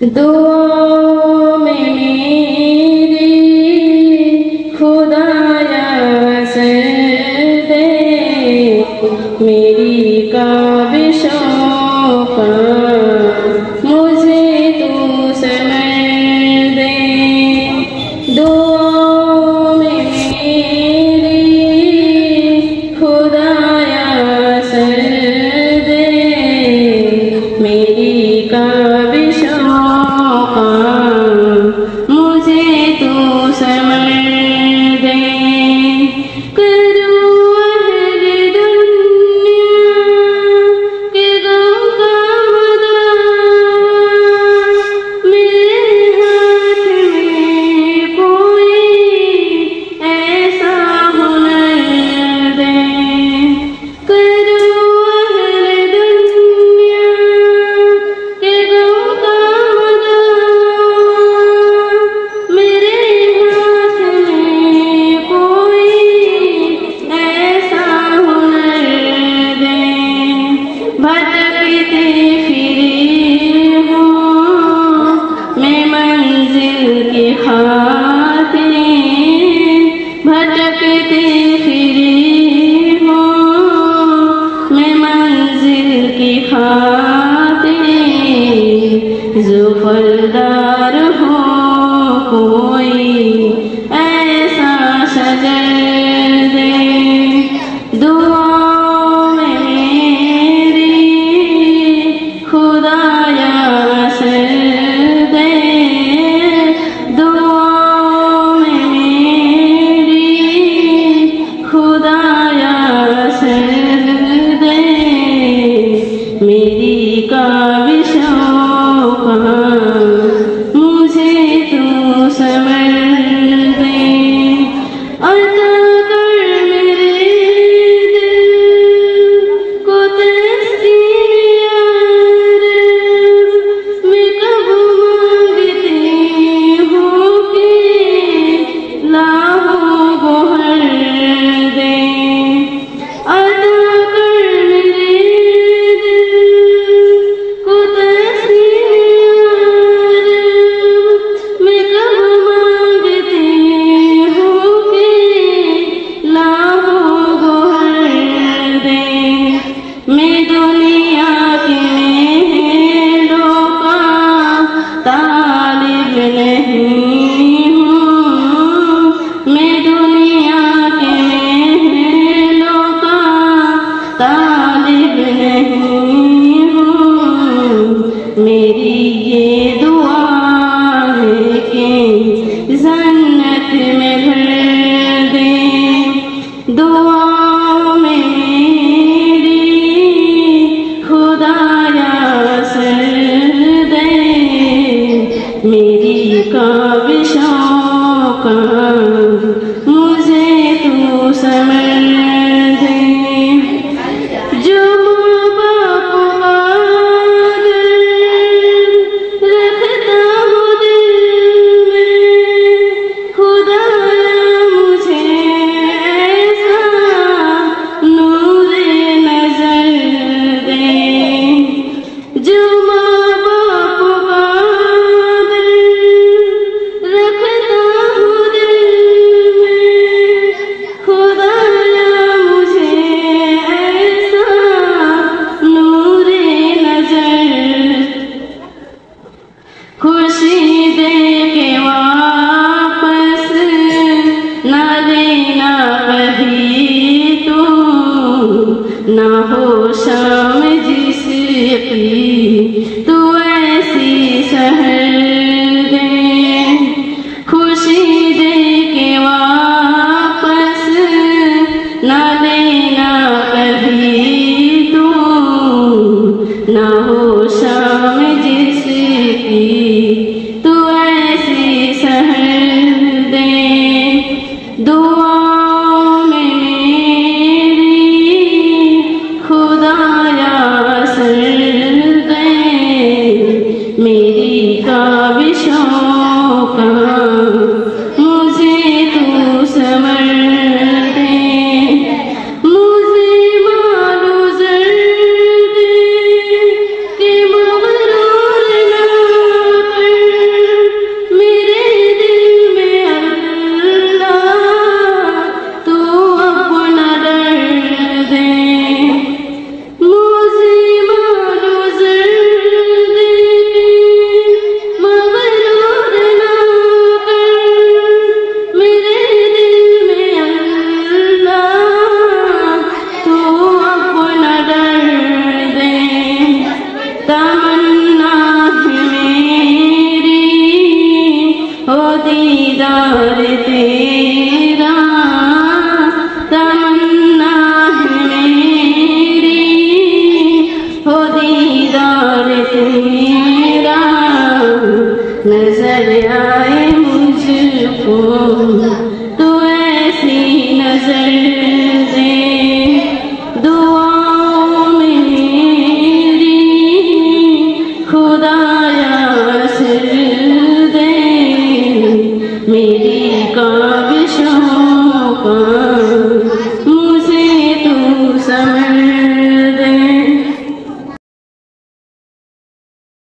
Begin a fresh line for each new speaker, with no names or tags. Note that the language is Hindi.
दुआओं में मेरी खुदाया असर दे, मेरी काबिशों का मुझे तू समझ दे। दुआओं में मेरी खुदाया असर दे, मेरी काबिशों का मुझे तू समझ दे। करूँ अहले दुनिया के गम का मदावा, मेरे हाथ में कोई ऐसा हुनर दे। करूँ अहले दुनिया के गम का मदावा, मेरे हाथ में कोई ऐसा हुनर दे। भटकते फिरे हूँ मैं मंजिल की खातिर, भटकते फिरे हूँ मैं मंजिल की खातिर। जुफलदार हो कोई ऐसा शजर दे। दुआओं में मेरी खुदाया असर दे, दुआओं में मेरी खुदाया असर दे, मेरी काबिशों का मुझे तू समझ दे। अता कर मेरे दिल को तस्कीन यार, मैं कब मांगती हूँ कि लाहों गोहर दे। अता कर मेरे दिल को तस्कीन यार, मैं कब मांगती हूँ कि लाहों गोहर दे। मैं दुनिया के मेलों का तालिब नहीं हूँ, मैं दुनिया के मेलों का तालिब नहीं हूँ। मेरी ये दुआ है कि जन्नत में भर दे। दुआओं में मेरी खुदाया असर दे, मेरी काबिशों का मुझे तू समझ दे। जो माँ बाप वाद रखता हूँ दिल में, खुदाया मुझे ऐसा नूरे नजर दे। जो माँ बाप वाद रखता हूँ दिल में, खुदाया मुझे ऐसा नूरे नजर। खुशी दे के वापस ना लेना कभी तू, ना हो शाम जिसकी तू ऐसी सहर दे। खुशी दे के वापस ना लेना कभी तू, ना हो शाम जिसकी तू ऐसी सहर दे। दुआओं में मेरी खुदाया असर दे, मेरी काबिशों का मुझे तू समझ दे। मुझे मालूम जर दे कि मगरूर ना नजर आए मुझको तो ऐसी नजर दे, दुआओं में मेरी खुदाया असर दे, मेरी काविशों का